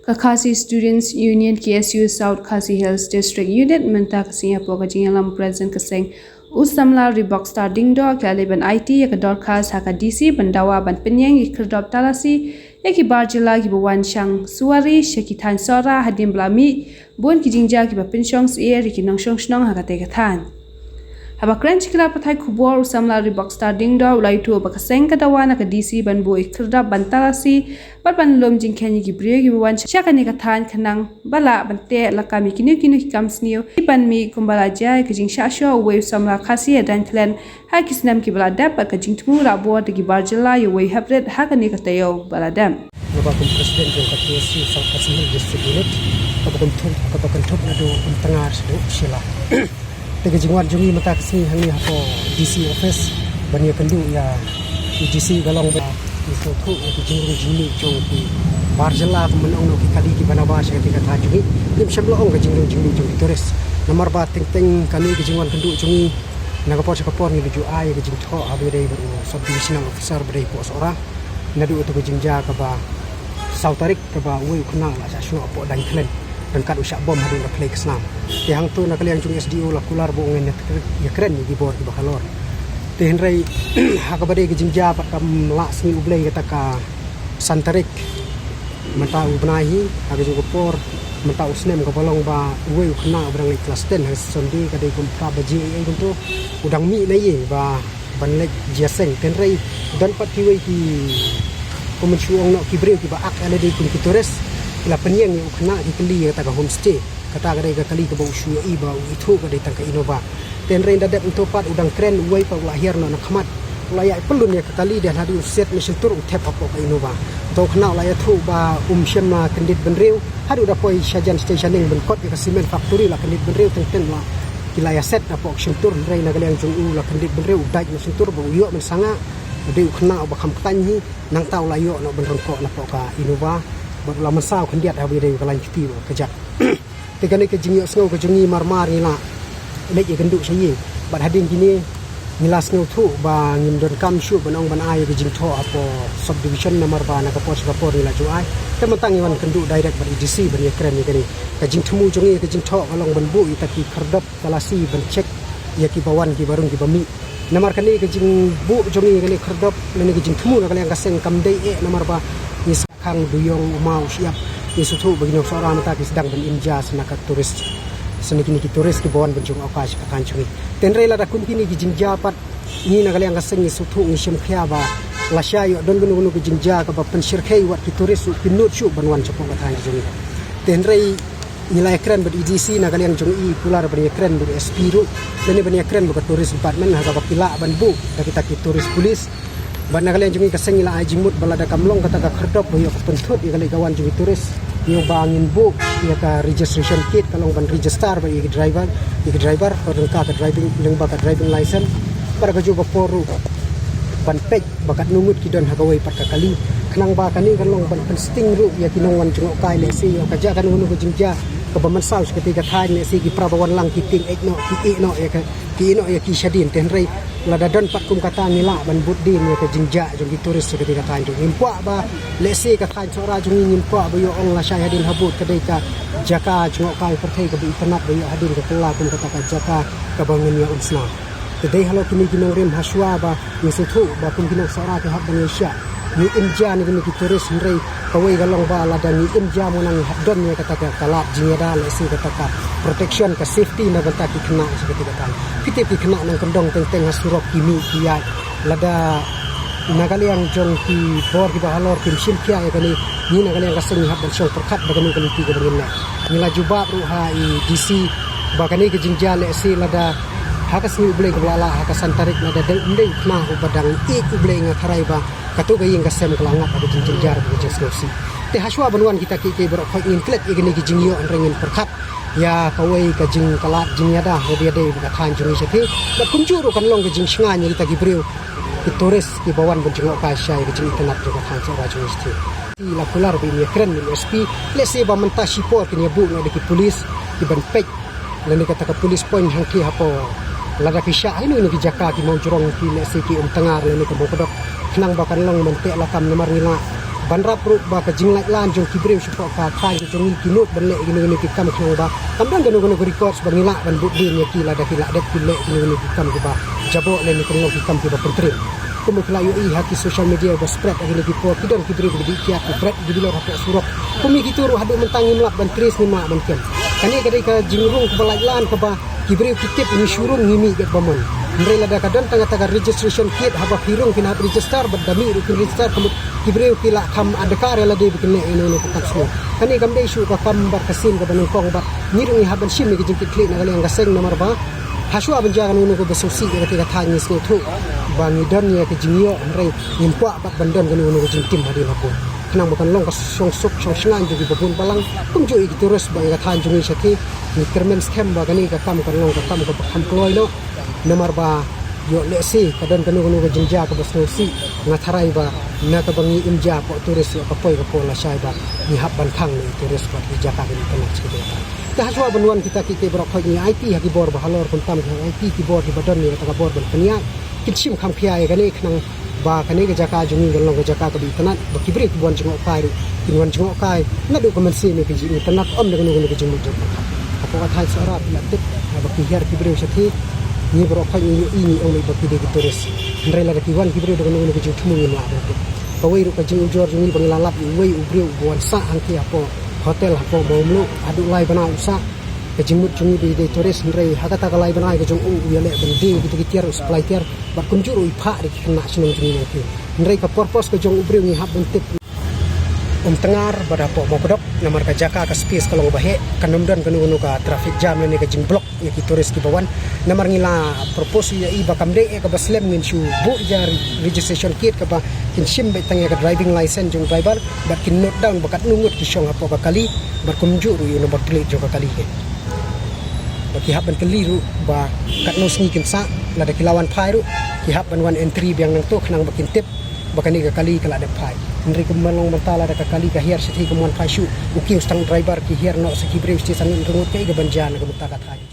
Khasi Students Union KSU South Khasi Hills District Unit Menta Kasiya Pokajingalam President Kaseng Usamla Reebok Starting Do Kaliban IT Yakador Khas Haka DC Bandawa Ban Penyang Ikerdop Talasi Yaki Barjila Gibawan Shang Suari Shakitan Sora Hadim Blami Bun Kijingja Giba Pinshongs Air Rikinong Shong Shnong Haka Tegatan Haba Krench Kila Patai Kubor Usamla Reebok Starting Do Ulaitu Bakaseng Kadawana Ka DC Banbu Ikerdop Bantalasi Ban lom jingkeni gibriyo gibawan syakani katan kanang bala bante lakami kinu kamsniyo iban mi kumbala jai kajing syasyo wei samla khasi dan klan hakisnam kibala dapat kajing tmu rabo de gibarjala yo wei habret hakani katayo baladam Bapak Presiden yang KSU South Khasi Hills District Unit Bapak Tup nado tengah seduk sila tega jingwan jungi mata kesini hangi hapo DC office bani kendu ya DC galong itu tu jingru jini jong ki barjala menong no ki kali ki banawa sya ketika tajungi lim syamlo ong jingru jini jong turis nomor ba ting kali ki jingwan kendu jungi nagapor sakapor ni luju ai ki jing tho abi dei baru subdivisional officer berdei pos ora nadu tu jingja ka ba sautarik ka ba wei kuna la sa shu apo dan klen dan kad usyak bom hadu la play kesnam ti hang tu nakali yang jung SDO la kular bo ngen ya keren ni bor ki bakalor Tenrai hakabade ke jingja pat kam laksmi ublei kata ka santarik menta ubnahi aga juga por menta usnem ka bolong ba uwe ukna obrang ni kelas 10 has sonde kadai kum pra baji ai kuntu udang mi na ye ba banlek jaseng tenrai dan pat kiwe ki komensuong no ki breu ki ba ak ale dei kun kitores la penyeng yang ukna ki keli kata ka homestay kata kadai ka kali ka ba usu i ba itu kadai tangka inova Tenrai dadat untuk pat udang keren uai pa lahir no nakmat layak pelun ya kali dan hadu set mesin tur tap apa ka inova to kena layak tu ba syama kendit benreu hadu da poi sajan stationing ben kot ka cement factory la kendit benreu tenten la kilaya set apa auction tur rai nagal yang jung la kendit benreu dai mesin tur bo yo men sanga de kena ba kham tanhi nang tau layo no ben rongko la ka inova ba la masau kendiat habi de ka lan kiti kejak tegane ke jingyo sngau ke jungi marmar ni la lek ye genduk sayi bad hading kini nilas ngau thu ba ngim don kam shu banong ban ai ke jing tho apo subdivision nomor ba na ka pos ka por ni la ju ai te matang iwan kenduk direct ba DC ban ye kren ni kani ka jing thumu jongi ke jing tho kalong ban bu i taki khardap talasi ban check ye ki bawan ki barung ki bami nomor kani ke jing bu jongi kani khardap leni ke jing thumu na kali ang kaseng kam dei e nomor ba ni khang duyong mau siap ni su thu bagino sora mata ki sedang ban inja senaka turis seniki turis ki bawan benjung akas ka kancungi tenrei la da kun kini ki jingja pat ni na kali ang kaseng ni suthu ni shem khya ba la sha yo don gunu ki jingja ka ba penshir khai wat ki turis ki nut shu banwan chapong ka tan jungi tenrei nilai keren ber EDC na kali ang jung i kular ber keren ber SP ru deni ber keren ber turis department ha ka ba pila ban bu da kita ki turis polis ban na kali ang jungi kaseng ila ai jingmut bala da kamlong kata ka kherdop yo ka pentut i kali kawan jungi turis yo bangin bu ya ka registration kit kalong ban register ba i driver or ka driving leng ba ka driving license para ka juga poru ban pek bakat numut ki don hagawai pat ka kali khnang ba kani kalong ban sting ru ya kinong wan jung kai le si yo ka ja kan unu ko jingja ka ba man saus ketika thai ne si ki prabawan lang ki ting ek no ki no ya ka ki no ya ki shadin tenrei lada don pat kum kata ngila ban buddin ya ka jingja jung ki turis ketika thai jung impwa ba lesi ka thai chora jung impwa ba yo ong la syai hadin habut kedai ka jaka jung kai perthai ka bi tanat ba yo hadin ka pula kum kata ka jaka ka bangun ya usna kedai halo kini kinong rim haswa ba ni suthu ba kum kinong sora ka hab Indonesia ni inja ni ki turis nrei kawai galong ba lada ni inja mo nang hadon ya kata ka kalap jingeda lesi kata ka protection ka safety na banta ki kena seperti kata pitip ki kena nang kendong teng hasurok kimi kiai lada nagali yang jong ki bor ki bahalor kim simkia ya kali ni nagali yang kaseng hab dan syong perkat bagani kali ti ka berinna ni la jubab ruha i DC bagani ke jingja lesi lada hakas ni ublei kelala hakas santarik nada ndei kna ubadang ik ublei ngakharai ba katu ga ying kasem kelangat ada jingjar ke jesnosi te haswa banwan kita ki berok khoi ngin klet igni ki jingyo anrengin perkat ya kawai ka jing kalat jingyada hodia dei ka than jungi sethi da kunjuru kan long ke jing snga ni kita ki breu ki turis ki bawan benjengok ka syai ke jing tanat ka than sora jungi sethi la kular bi ni kren ni SP lese ba menta sipor ki ni bu ni ki polis ki ban pek lani kata ka polis point hangki hapo lada kisha inu ni ki jaka ki mau jurong ki lese ki tengah lani ka bokodok nang bakan long mentek lakam nomor 5 banrap ru ba ka jinglai lan jong kibreu support ka thai jong ni kinut benle gini pikam khang ba kamdan gano records bangila ban budin ya kila da pile gini pikam ba jabo le ni kong pikam ba pentrim kuma kelayu haki social media ba spread gini report kidan kibreu di kia spread di luar hak surok kumi gitu ru hadu mentangin lak ban tris ni mak ban kem kani gadai ka jingrung ka balai lan ka ba kibreu kitip ni syurung ngimi gat bamon Mereka dah kadang tengah registration kit haba hirung kena register berdami rukin register kamu kibreu kila kam adakar rela de bikin ini tak semua kani kam dei shu ka kam bar kasin ka banung kong ba nirung ni haban sim ni jengkit klik na galeng gaseng nomor ba hasu aban jangan unu ko besosi ka tika thangi sne thu ba ni don ya ke jingyo rei impwa bat bandon kan unu ko jengtim hadi lapo kenang bukan long ka song sok song shngan jadi babun balang kum jo iki terus ba ka than jungi sakhi ni kermen scam ba kani ka kam kan long ka kam ka kam kloi no nomor ba yo lesi kadon kanu ka jengja ka besosi ngatharai ba na ka bangi imja po turis yo ka poi ka pola sai ba ni habban thang ni turis ba di jaka ni kana chide ta haswa banwan kita ki brok khoi ni IT haki bor ba halor kun tam IT ki bor di badan ni ta ka bor ban kania kitchim kham khia ye kani khnang ba kani ka jaka jungi galong ka jaka ka bi tanat ba kibri ki bon jingok kai kinwan jingok kai na du ka man si ni ki ji tanat om de kanu ka jingok jok apa ka thai sara bi lat ba ki her kibri sathi ni brok khoi ni ini ong ba ki de ki turis ndrei la ki wan kibri de kanu ka jing thumu ni la kawai ru ka jing jor jungi bang lalap wei ubreu bon sa angki apo hotel apo bomlu adu lai bana usa ke jingmut jungi de turis ndrei hakata ka lai bana ke jong u yale bende gitu tiar supply tiar bat kunjuru ipha de kena sinong jungi nanti ndrei ka purpose ke jong ubreu ni hab bentik tengar pada pok mo kodok namar ka jaka ka space kalong bahe kanumdan kanu ka traffic jam ne ka jing block ya ki turis ki bawan namar ngila propose ya iba kamde ka baslem ngin shu bu jar registration kit ka ba kin sim be tang ka driving license jung driver bat kin note down bakat nungut ki shong apo ka kali bar kunju ru yo nomor plate jo ka kali ke baki haban kali ru ba kat no sni kin sa la da kilawan phai ru ki haban one entry biang nang to khnang bakin tip bakani ka kali kala de phai Nri kemalong mentala da kali ka hier sethi kemuan phai shu uking stang driver ki hier no sa kibreu sti sangin rungut kai ga banjana ka mutaka thai